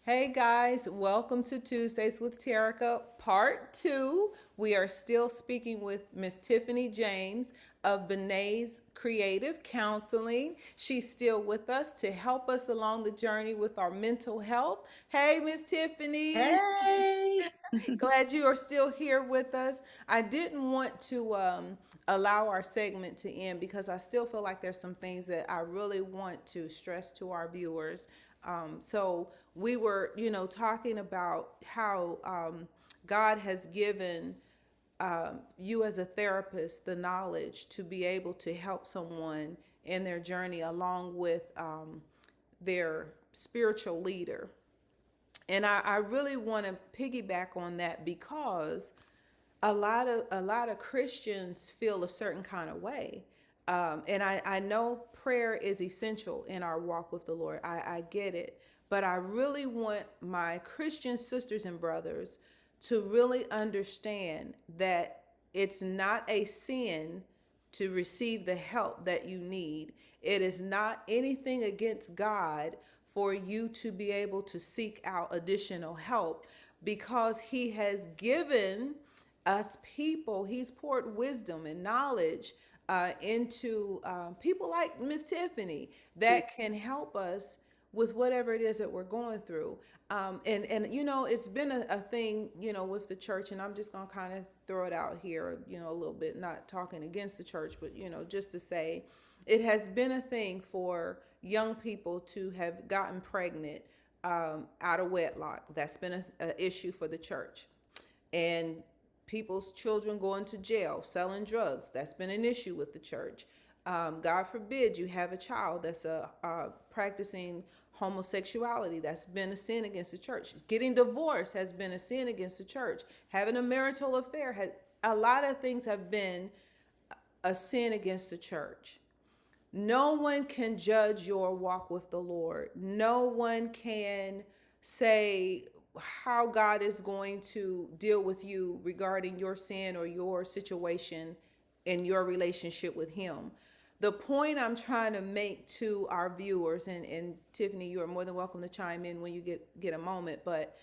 Hey guys, welcome to Tuesdays with Terica, part two. We are still speaking with Miss Tiffany James of Benay's Creative Counseling. She's still with us to help us along the journey with our mental health. Hey, Miss Tiffany. Hey. Glad you are still here with us. I didn't want to allow our segment to end because I still feel like there's some things that I really want to stress to our viewers. So we were, talking about how God has given you as a therapist the knowledge to be able to help someone in their journey along with their spiritual leader. And I really want to piggyback on that because a lot of Christians feel a certain kind of way. And I know prayer is essential in our walk with the Lord. I get it. But I really want my Christian sisters and brothers to really understand that it's not a sin to receive the help that you need. It is not anything against God for you to be able to seek out additional help because He has given us people, He's poured wisdom and knowledge into people like Miss Tiffany that can help us with whatever it is that we're going through. And it's been a thing, with the church, and I'm just gonna kind of throw it out here, a little bit, not talking against the church, but just to say, it has been a thing for young people to have gotten pregnant out of wedlock. That's been a issue for the church, and people's children going to jail, selling drugs. That's been an issue with the church. God forbid you have a child that's practicing homosexuality. That's been a sin against the church. Getting divorced has been a sin against the church. Having a marital affair has, a lot of things have been a sin against the church. No one can judge your walk with the Lord. No one can say how God is going to deal with you regarding your sin or your situation in your relationship with Him. The point I'm trying to make to our viewers, and Tiffany, you are more than welcome to chime in when you get a moment, but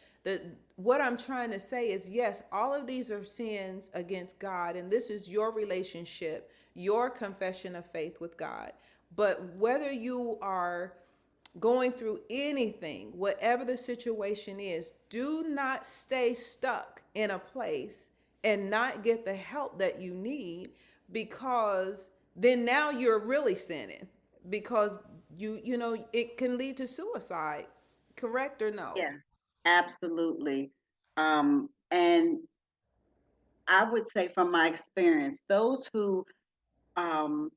what I'm trying to say is, yes, all of these are sins against God, and this is your relationship, your confession of faith with God. But whether you are going through anything, whatever the situation is, do not stay stuck in a place and not get the help that you need, because then now you're really sinning, because it can lead to suicide. Correct or no? Yes, absolutely. And I would say from my experience, those who um,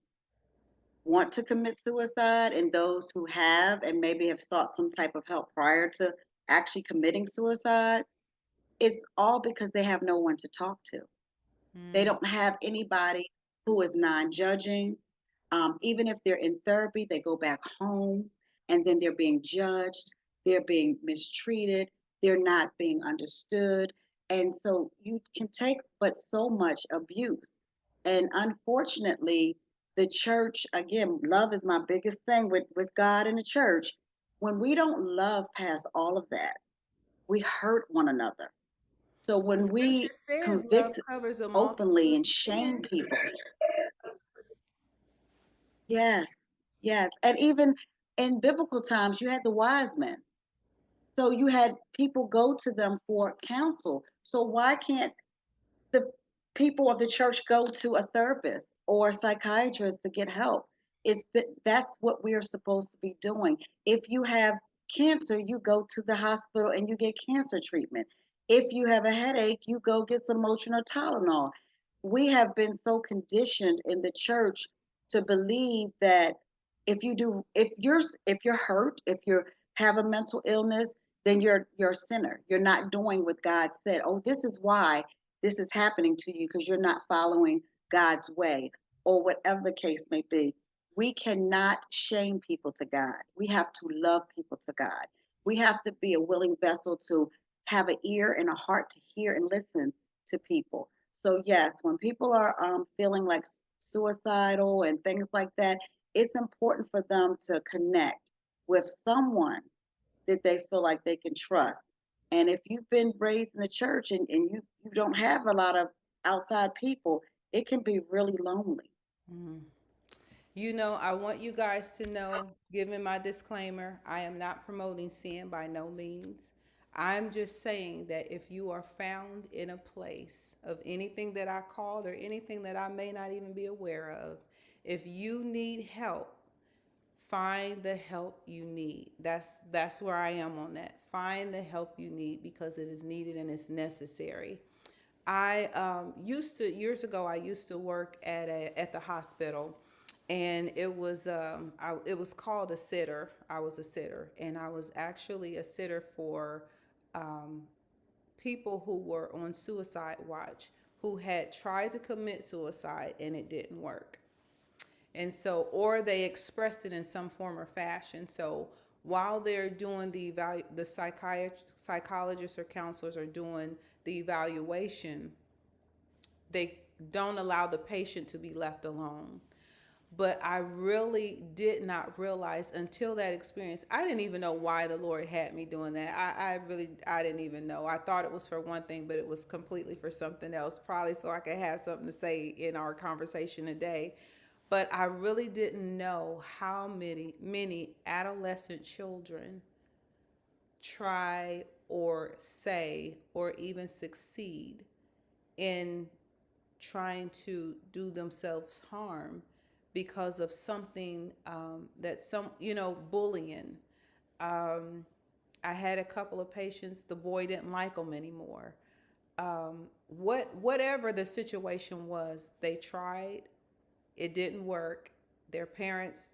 want to commit suicide and those who have and maybe have sought some type of help prior to actually committing suicide, it's all because they have no one to talk to. They Mm. don't have anybody who is non-judging. Even if they're in therapy, they go back home and then they're being judged, they're being mistreated, they're not being understood. And so you can take but so much abuse. And unfortunately, the church, again, love is my biggest thing with God and the church. When we don't love past all of that, we hurt one another. So when Scripture we says love convict covers a openly multitude and of shame sins. people, yes, yes. And even in biblical times, you had the wise men. So you had people go to them for counsel. So why can't the people of the church go to a therapist or a psychiatrist to get help? That's what we are supposed to be doing. If you have cancer, you go to the hospital and you get cancer treatment. If you have a headache, you go get some Motrin or Tylenol. We have been so conditioned in the church to believe that if you're hurt, if you have a mental illness, then you're a sinner. You're not doing what God said. Oh, this is why this is happening to you, because you're not following God's way, or whatever the case may be. We cannot shame people to God. We have to love people to God. We have to be a willing vessel to have an ear and a heart to hear and listen to people. So, yes, when people are feeling like suicidal and things like that, it's important for them to connect with someone that they feel like they can trust. And if you've been raised in the church and you don't have a lot of outside people, it can be really lonely. Mm. You know, I want you guys to know, given my disclaimer, I am not promoting sin by no means. I'm just saying that if you are found in a place of anything that I called or anything that I may not even be aware of, if you need help, find the help you need. That's where I am on that. Find the help you need because it is needed and it's necessary. I used to years ago. I used to work at the hospital, and it was called a sitter. I was a sitter, and I was actually a sitter for um, people who were on suicide watch, who had tried to commit suicide and it didn't work. And so, or they expressed it in some form or fashion. So while they're doing the psychologists or counselors are doing the evaluation, they don't allow the patient to be left alone. But I really did not realize until that experience. I didn't even know why the Lord had me doing that. I didn't even know. I thought it was for one thing, but it was completely for something else, probably so I could have something to say in our conversation today. But I really didn't know how many adolescent children try or say or even succeed in trying to do themselves harm because of something that bullying. Um, I had a couple of patients, the boy didn't like them anymore. Whatever the situation was, they tried, it didn't work. Their parents,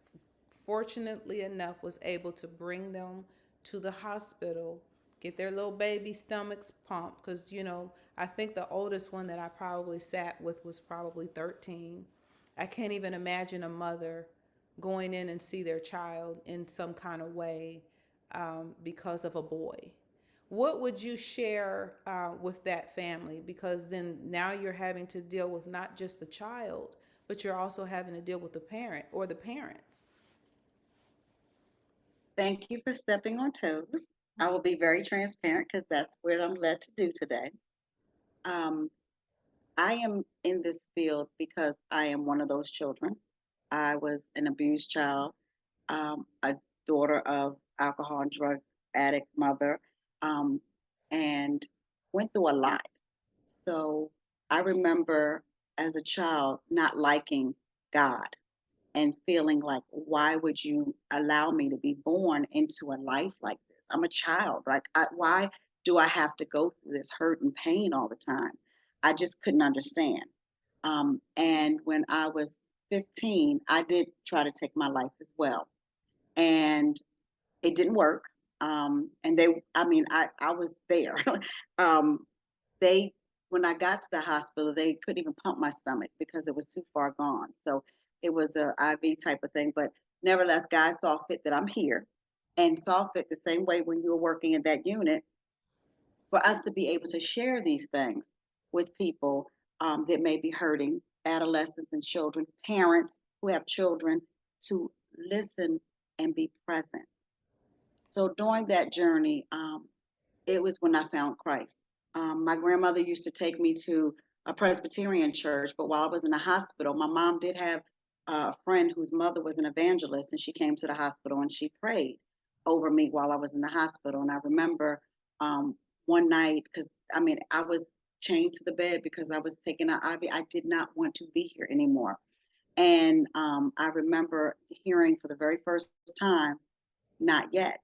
fortunately enough, was able to bring them to the hospital, get their little baby stomachs pumped. Because, I think the oldest one that I probably sat with was probably 13. I can't even imagine a mother going in and see their child in some kind of way because of a boy. What would you share with that family? Because then now you're having to deal with not just the child, but you're also having to deal with the parent or the parents. Thank you for stepping on toes. I will be very transparent because that's what I'm led to do today. Um, I am in this field because I am one of those children. I was an abused child, a daughter of alcohol and drug addict mother, um, and went through a lot. So I remember as a child not liking God and feeling like, why would you allow me to be born into a life like this? I'm a child. Like, why do I have to go through this hurt and pain all the time? I just couldn't understand. And when I was 15, I did try to take my life as well. And it didn't work. And I was there. um, they when I got to the hospital, they couldn't even pump my stomach because it was too far gone. So it was a IV type of thing. But nevertheless, God saw fit that I'm here and saw fit the same way when you were working in that unit for us to be able to share these things with people that may be hurting, adolescents and children, parents who have children, to listen and be present. So during that journey, it was when I found Christ. My grandmother used to take me to a Presbyterian church, but while I was in the hospital, my mom did have a friend whose mother was an evangelist, and she came to the hospital and she prayed over me while I was in the hospital. And I remember one night, because I was chained to the bed because I was taking an IV. I did not want to be here anymore. And I remember hearing for the very first time, not yet.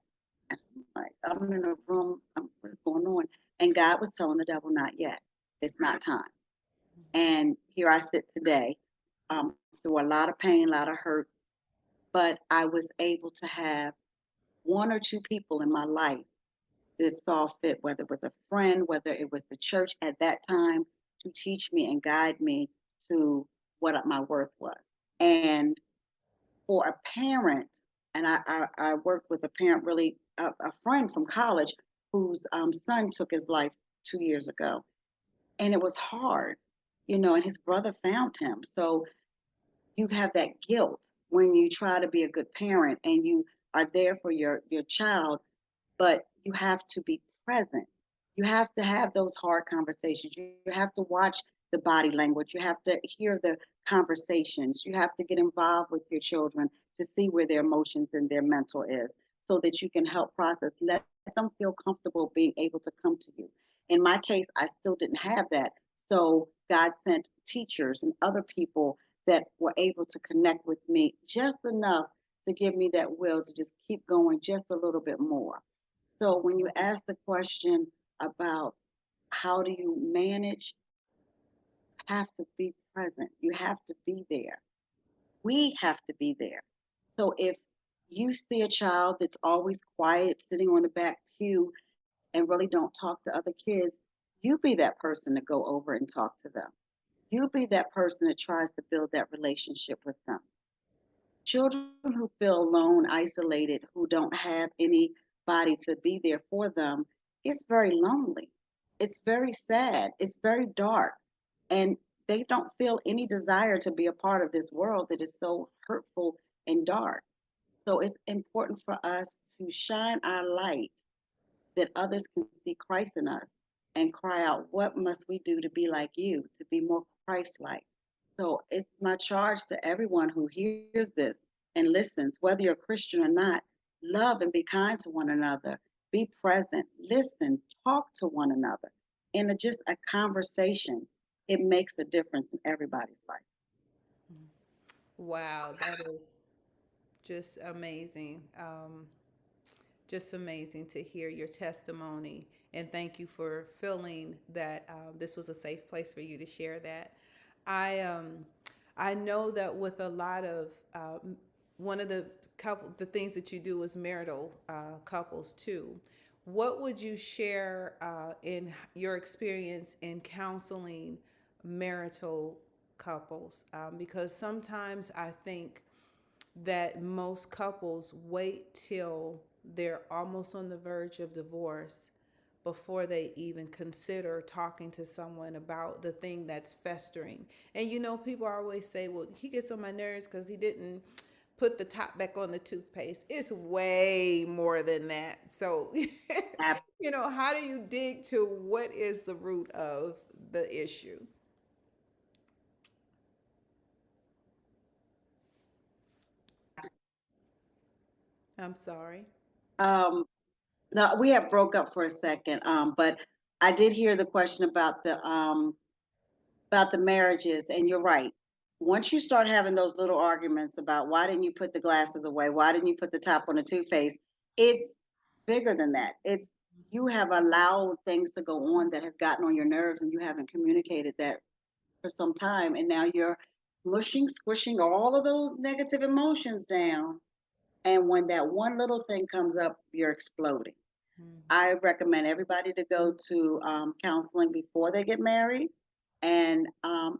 And I'm like, I'm in a room, what is going on? And God was telling the devil, not yet. It's not time. And here I sit today, through a lot of pain, a lot of hurt, but I was able to have one or two people in my life that saw fit, whether it was a friend, whether it was the church at that time, to teach me and guide me to what my worth was. And for a parent, and I worked with a parent, really a friend from college whose son took his life 2 years ago. And it was hard, and his brother found him. So you have that guilt when you try to be a good parent and you are there for your child, but you have to be present. You have to have those hard conversations. You have to watch the body language. You have to hear the conversations. You have to get involved with your children to see where their emotions and their mental is so that you can help process. Let them feel comfortable being able to come to you. In my case, I still didn't have that. So God sent teachers and other people that were able to connect with me just enough to give me that will to just keep going just a little bit more. So when you ask the question about how do you manage, you have to be present. You have to be there. We have to be there. So if you see a child that's always quiet, sitting on the back pew, and really don't talk to other kids, you be that person to go over and talk to them. You be that person that tries to build that relationship with them. Children who feel alone, isolated, who don't have anybody to be there for them, it's very lonely. It's very sad. It's very dark. And they don't feel any desire to be a part of this world that is so hurtful and dark. So it's important for us to shine our light that others can see Christ in us and cry out, what must we do to be like you, to be more Christ like? So it's my charge to everyone who hears this and listens, whether you're a Christian or not, love and be kind to one another, be present, listen, talk to one another. In just a conversation, it makes a difference in everybody's life. Wow, that is just amazing. Just amazing to hear your testimony. And thank you for feeling that this was a safe place for you to share that. I um, I know that with a lot of one of the things that you do is marital couples too. What would you share in your experience in counseling marital couples? Because sometimes I think that most couples wait till they're almost on the verge of divorce before they even consider talking to someone about the thing that's festering. And people always say, well, he gets on my nerves because he didn't put the top back on the toothpaste. It's way more than that. So, Ab- how do you dig to what is the root of the issue? I'm sorry. Um, no, we have broke up for a second, but I did hear the question about the marriages, and you're right. Once you start having those little arguments about why didn't you put the glasses away, why didn't you put the top on the toothpaste, it's bigger than that. It's you have allowed things to go on that have gotten on your nerves, and you haven't communicated that for some time, and now you're mushing, squishing all of those negative emotions down. And when that one little thing comes up, you're exploding. I recommend everybody to go to counseling before they get married, and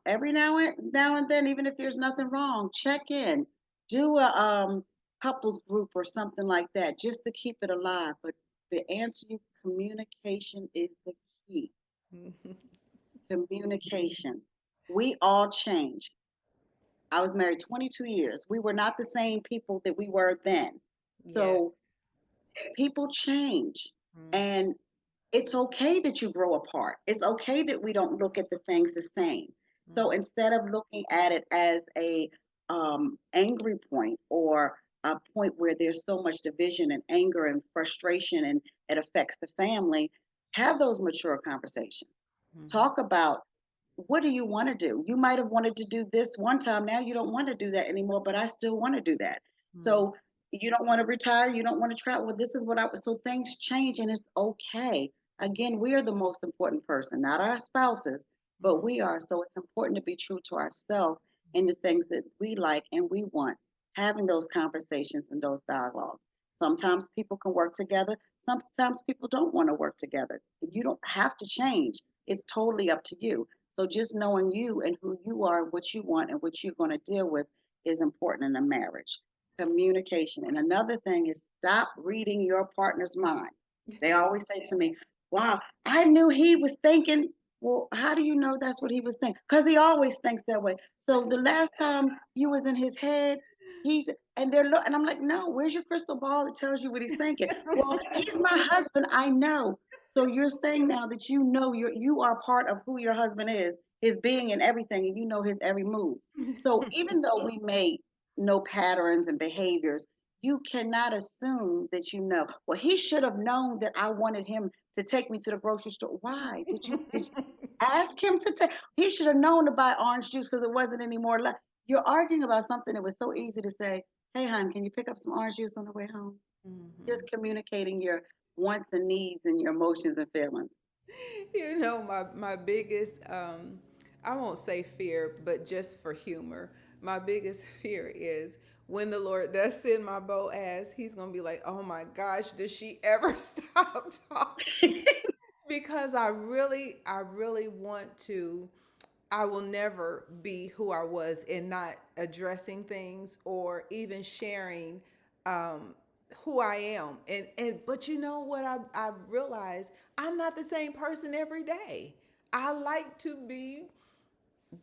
every now and then, even if there's nothing wrong, check in, do a couples group or something like that, just to keep it alive. But the answer, you communication is the key. Communication. We all change. I was married 22 years. We were not the same people that we were then. Yes. So people change. Mm-hmm. And it's okay that you grow apart. It's okay that we don't look at the things the same. So instead of looking at it as a angry point or a point where there's so much division and anger and frustration and it affects the family, have those mature conversations. Mm-hmm. Talk about what do you want to do? You might have wanted to do this one time. Now you don't want to do that anymore, but I still want to do that. Mm-hmm. So you don't want to retire. You don't want to travel. Well, this is what I was. So things change and it's okay. Again, we are the most important person, not our spouses, but we are. So it's important to be true to ourselves and the things that we like and we want. Having those conversations and those dialogues. Sometimes people can work together. Sometimes people don't want to work together. You don't have to change. It's totally up to you. So just knowing you and who you are, what you want, and what you're going to deal with is important in a marriage. Communication. And another thing is stop reading your partner's mind. They always say to me, wow, I knew he was thinking. Well, how do you know that's what he was thinking? Because he always thinks that way. So the last time you was in his head, he And and I'm like, no, where's your crystal ball that tells you what he's thinking? Well, he's my husband. I know. So you're saying now that you know you are part of who your husband is, his being and everything, and you know his every move. So even though we may know patterns and behaviors, you cannot assume that you know. Well, he should have known that I wanted him to take me to the grocery store. Why? Did you ask him to take? He should have known to buy orange juice because it wasn't any more left. You're arguing about something that was so easy to say, hey, hon, can you pick up some orange juice on the way home? Mhm. Just communicating your wants and needs and your emotions and feelings. My biggest I won't say fear, but just for humor, my biggest fear is when the Lord does send my Boaz, he's gonna be like, oh my gosh, does she ever stop talking? Because I really want to. I will never be who I was in not addressing things or even sharing um, who I am. And but you know what I realized, I'm not the same person every day. I like to be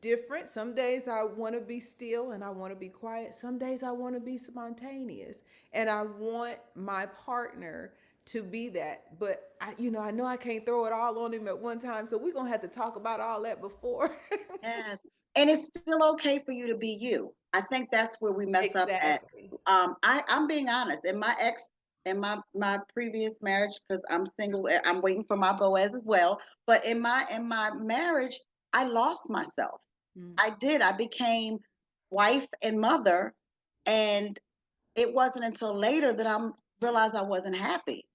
different. Some days I want to be still and I want to be quiet. Some days I want to be spontaneous. And I want my partner to be that. But I know I can't throw it all on him at one time. So we're going to have to talk about all that before. Yes. And it's still okay for you to be you. I think that's where we mess up at. Exactly. I'm being honest. In my previous marriage, because I'm single, I'm waiting for my Boaz as well. But in my marriage, I lost myself. Mm. I did. I became wife and mother, and it wasn't until later that I realized I wasn't happy.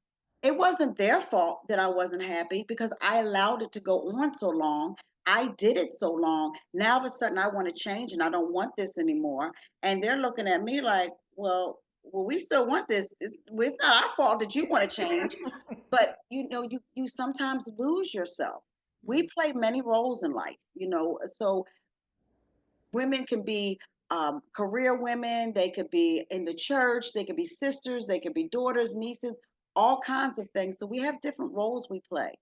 It wasn't their fault that I wasn't happy because I allowed it to go on so long. I did it so long. Now, all of a sudden, I want to change and I don't want this anymore. And they're looking at me like, well, we still want this. It's not our fault that you want to change. But you sometimes lose yourself. We Mm. play many roles in life, so women can be career women, they could be in the church, they could be sisters, they could be daughters, nieces, all kinds of things. So we have different roles we play.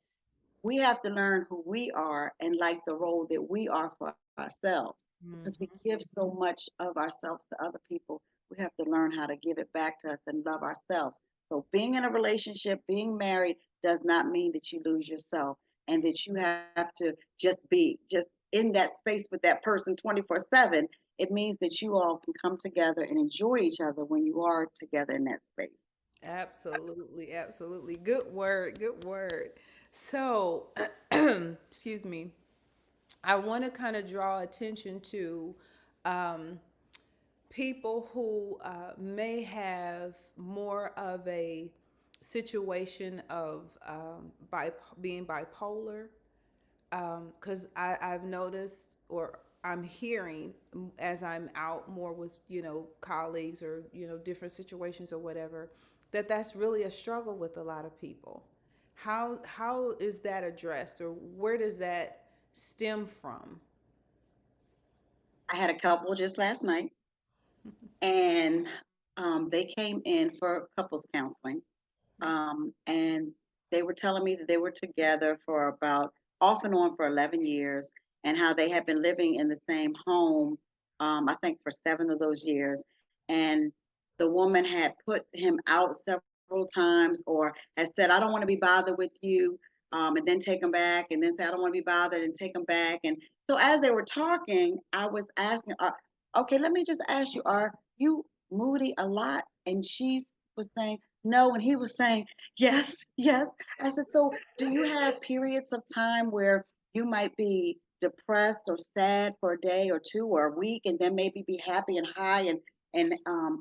We have to learn who we are and like the role that we are for ourselves because we Mhm. give so much of ourselves to other people. We have to learn how to give it back to us and love ourselves. So being in a relationship, being married does not mean that you lose yourself and that you have to just in that space with that person 24/7. It means that you all can come together and enjoy each other when you are together in that space. Absolutely, absolutely. Good word, good word. So, excuse me. I want to kind of draw attention to um, people who may have more of a situation of being bipolar, because I've noticed or I'm hearing as I'm out more with colleagues or different situations or whatever, that that's really a struggle with a lot of people. How is that addressed, or where does that stem from? I had a couple just last night, and they came in for couples counseling. And they were telling me that they were together for about off and on for 11 years and how they had been living in the same home, I think for 7 of those years. And the woman had put him out several times or had said, I don't want to be bothered with you. And then take him back and then say, I don't want to be bothered and take him back. And so as they were talking, I was asking, okay, let me just ask you, are you moody a lot? And she was saying, no. And he was saying, yes, yes. I said, so do you have periods of time where you might be depressed or sad for a day or two or a week, and then maybe be happy and high and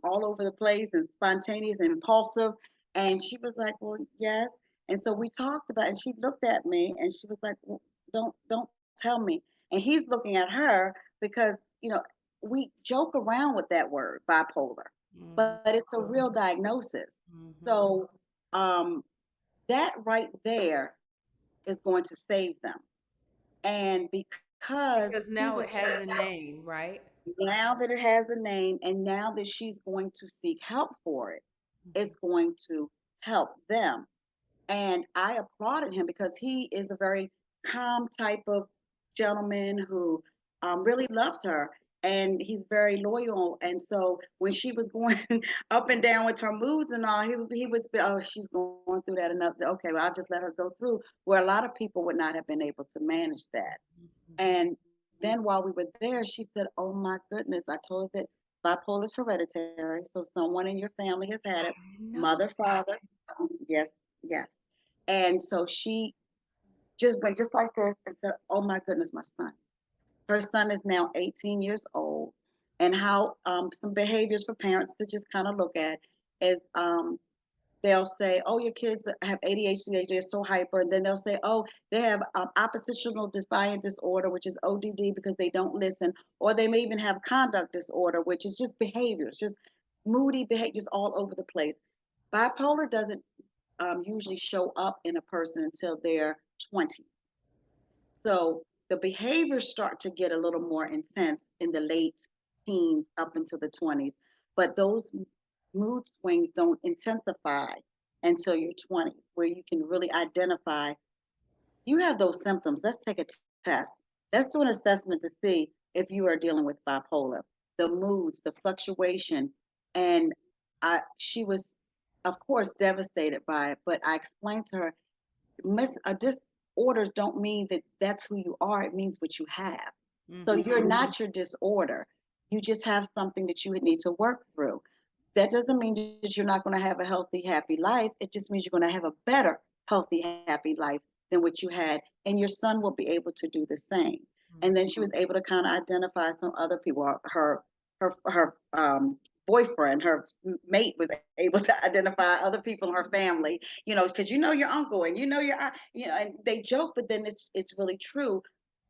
all over the place and spontaneous and impulsive? And she was like, well, yes. And so we talked about it, and she looked at me and she was like, well, don't tell me. And he's looking at her because, you know, we joke around with that word bipolar, Hmm. but it's a real diagnosis. Hmm. So um, that right there is going to save them. And because Because he now was it has a name, right? now that it has a name and now that she's going to seek help for it, it's going to help them. And I applauded him because he is a very calm type of gentleman who really loves her. and he's very loyal. And so when she was going up and down with her moods and all, he would be, oh, she's going through that another. Okay, well, I'll just let her go through. Where a lot of people would not have been able to manage that. And then while we were there, she said, "Oh my goodness!" I told her that bipolar is hereditary, so someone in your family has had it, I know. mother, father. Yes, yes. And so she just went just like this and said, "Oh my goodness, my son." Her son is now 18 years old, and how some behaviors for parents to just kind of look at is they'll say, "Oh, your kids have ADHD, they're so hyper," and then they'll say, "Oh, they have oppositional defiant disorder, which is ODD, because they don't listen," or they may even have conduct disorder, which is just behaviors, just moody behaviors all over the place. Bipolar doesn't usually show up in a person until they're 20. So the behaviors start to get a little more intense in the late teens up into the 20s, but those mood swings don't intensify until you're 20, where you can really identify you have those symptoms. Let's take a test. Let's do an assessment to see if you are dealing with bipolar. The moods, the fluctuation, and she was, of course, devastated by it. But I explained to her disorders don't mean that that's who you are. It means what you have. So Mm-hmm. you're not your disorder. You just have something that you would need to work through. That doesn't mean that you're not going to have a healthy, happy life. It just means you're going to have a better, healthy, happy life than what you had. And your son will be able to do the same. And then she was able to kind of identify some other people. Her boyfriend, her mate was able to identify other people in her family, because you know your uncle and you know and they joke, but then it's really true.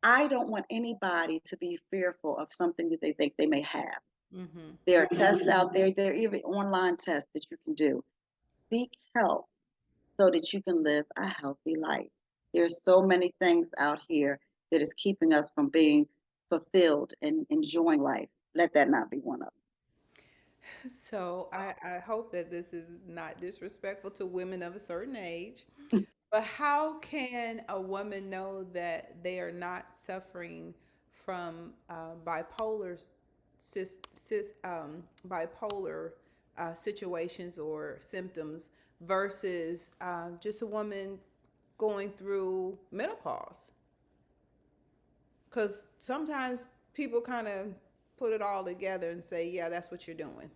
I don't want anybody to be fearful of something that they think they may have. Mm-hmm. There are tests out there. There are even online tests that you can do. Seek help so that you can live a healthy life. There's so many things out here that is keeping us from being fulfilled and enjoying life. Let that not be one of So I hope that this is not disrespectful to women of a certain age. them. But how can a woman know that they are not suffering from bipolar situations or symptoms versus just a woman going through menopause? Because sometimes people kind of put it all together and say, yeah, that's what you're doing.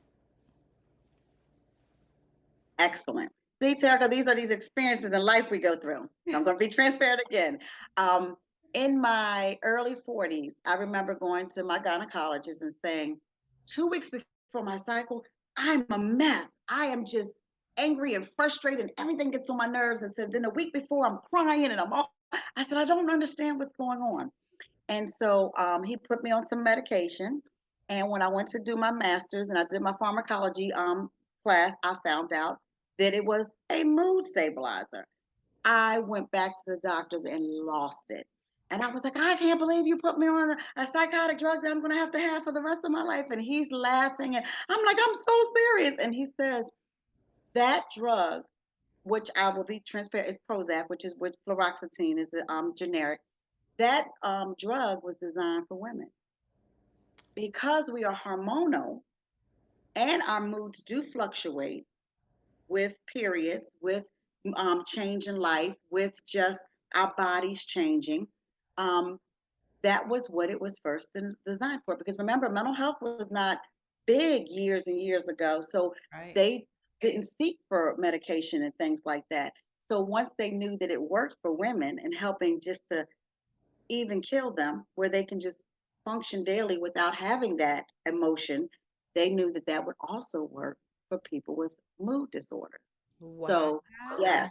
Excellent. See, Terica, these are these experiences in life we go through. So I'm going to be transparent again. Um, in my early 40s, I remember going to my gynecologist and saying, 2 weeks before my cycle, I'm a mess. I am just angry and frustrated, and everything gets on my nerves. And so then a week before, I'm crying and I'm all, I said, I don't understand what's going on. And so he put me on some medication. And when I went to do my master's and I did my pharmacology class, I found out that it was a mood stabilizer. I went back to the doctors and lost it. And I was like, I can't believe you put me on a psychotic drug that I'm going to have for the rest of my life. And he's laughing. And I'm like, I'm so serious. And he says, that drug, which I will be transparent, is Prozac, which fluoxetine is the generic. That drug was designed for women because we are hormonal and our moods do fluctuate with periods, with change in life, with just our bodies changing. Um, that was what it was first designed for. Because remember, mental health was not big years and years ago. So Right. they didn't seek for medication and things like that. So once they knew that it worked for women and helping just to even kill them, where they can just function daily without having that emotion, they knew that that would also work for people with mood disorders. Wow. So, yes,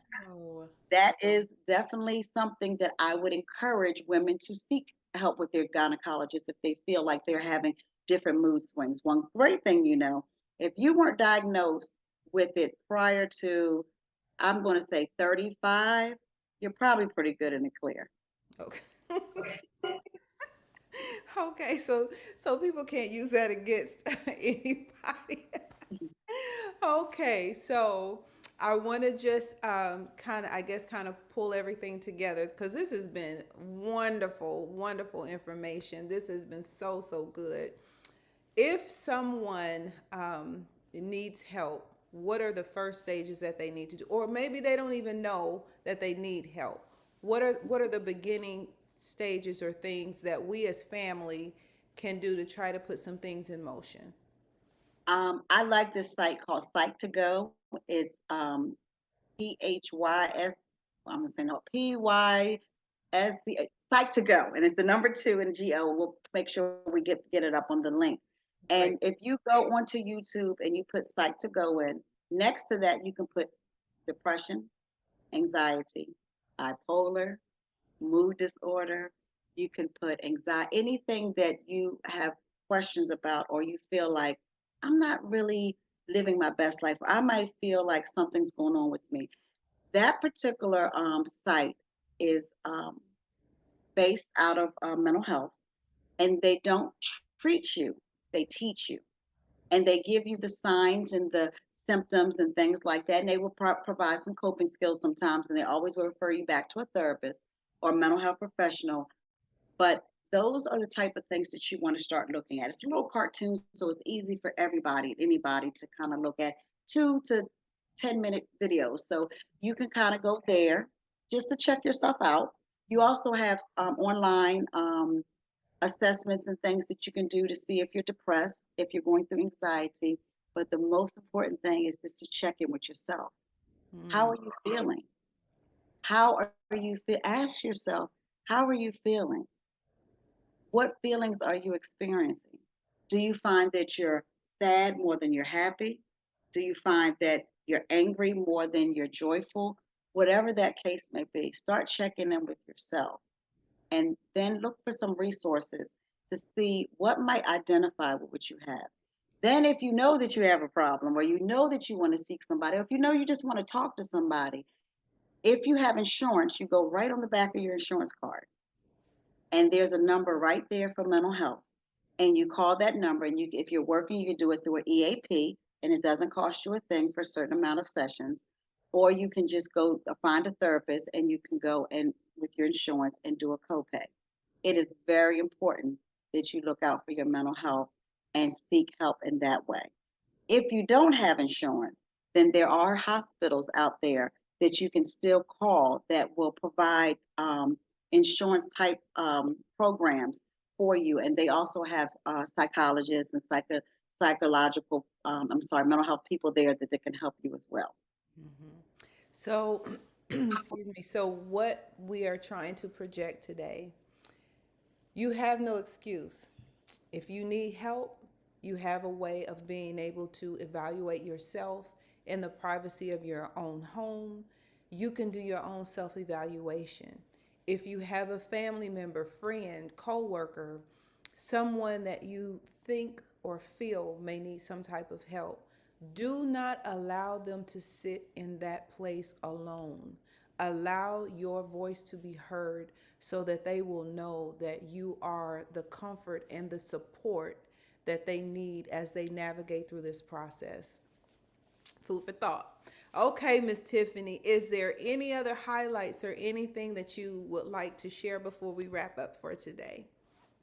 that is definitely something that I would encourage women to seek help with their gynecologist if they feel like they're having different mood swings. One great thing, if you weren't diagnosed with it prior to, I'm going to say 35, you're probably pretty good in the clear. Okay. Okay, so people can't use that against anybody. Okay, so I want to just kind of, I guess, kind of pull everything together because this has been wonderful, wonderful information. This has been so, so good. If someone needs help, what are the first stages that they need to do? Or maybe they don't even know that they need help. What are the beginning stages or things that we as family can do to try to put some things in motion? I like this site called Psych to Go. It's PHYS. I'm gonna say no PYSC Psych to Go, and it's the number two and GO. We'll make sure we get it up on the link. Great. And if you go onto YouTube and you put Psych to Go in, next to that you can put depression, anxiety, bipolar, mood disorder. You can put anxiety, anything that you have questions about, or you feel like I'm not really living my best life, or I might feel like something's going on with me. That particular site is based out of mental health, and they don't treat you, they teach you, and they give you the signs and the symptoms and things like that. And they will provide some coping skills sometimes, and they always will refer you back to a therapist or a mental health professional. But those are the type of things that you want to start looking at. It's a little cartoon, so it's easy for everybody, anybody to kind of look at 2 to 10 minute videos. So you can kind of go there just to check yourself out. You also have online assessments and things that you can do to see if you're depressed, if you're going through anxiety. But the most important thing is just to check in with yourself. How Mm, are you feeling? How are you feel? Ask yourself, how are you feeling? What feelings are you experiencing? Do you find that you're sad more than you're happy? Do you find that you're angry more than you're joyful? Whatever that case may be, start checking in with yourself and then look for some resources to see what might identify with what you have. Then, if you know that you have a problem, or you know that you want to seek somebody, or if you know you just want to talk to somebody, if you have insurance, you go right on the back of your insurance card, and there's a number right there for mental health. And you call that number, and if you're working, you can do it through an EAP, and it doesn't cost you a thing for a certain amount of sessions. Or you can just go find a therapist, and you can go and with your insurance and do a copay. It is very important that you look out for your mental health and seek help in that way. If you don't have insurance, then there are hospitals out there that you can still call that will provide insurance type programs for you. And they also have psychologists and psychological, I'm sorry, mental health people there that can help you as well. mhm. So, excuse me. So, what we are trying to project today, you have no excuse. If you need help, you have a way of being able to evaluate yourself in the privacy of your own home. You can do your own self evaluation. If you have a family member, friend, coworker, someone that you think or feel may need some type of help, do not allow them to sit in that place alone. Allow your voice to be heard so that they will know that you are the comfort and the support that they need as they navigate through this process. Food for thought. Okay, Miss Tiffany, is there any other highlights or anything that you would like to share before we wrap up for today?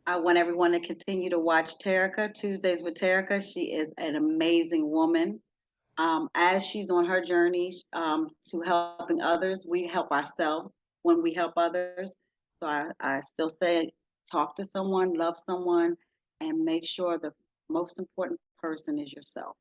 I want everyone to continue to watch Terica, Tuesdays with Terica. She is an amazing woman. As she's on her journey to helping others, we help ourselves when we help others. So I still say talk to someone, love someone, and make sure the most important person is yourself.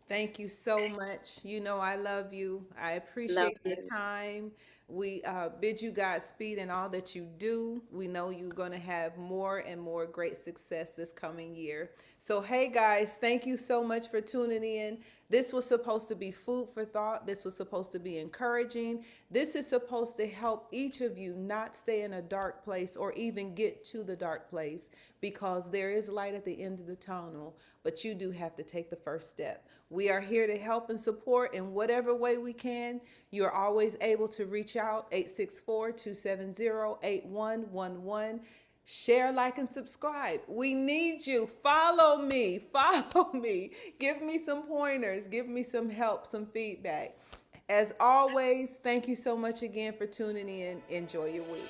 Thank you so much. You know, I love you. I Love appreciate the you. time. We bid you Godspeed in all that you do. We know you're going to have more and more great success this coming year. So, hey guys, thank you so much for tuning in. This was supposed to be food for thought. This was supposed to be encouraging. This is supposed to help each of you not stay in a dark place or even get to the dark place, because there is light at the end of the tunnel, but you do have to take the first step. We are here to help and support in whatever way we can. You're always able to reach out 864-270-8111. Share, like, and subscribe. We need you. Follow me. Follow me. Give me some pointers. Give me some help, some feedback. As always, thank you so much again for tuning in. Enjoy your week.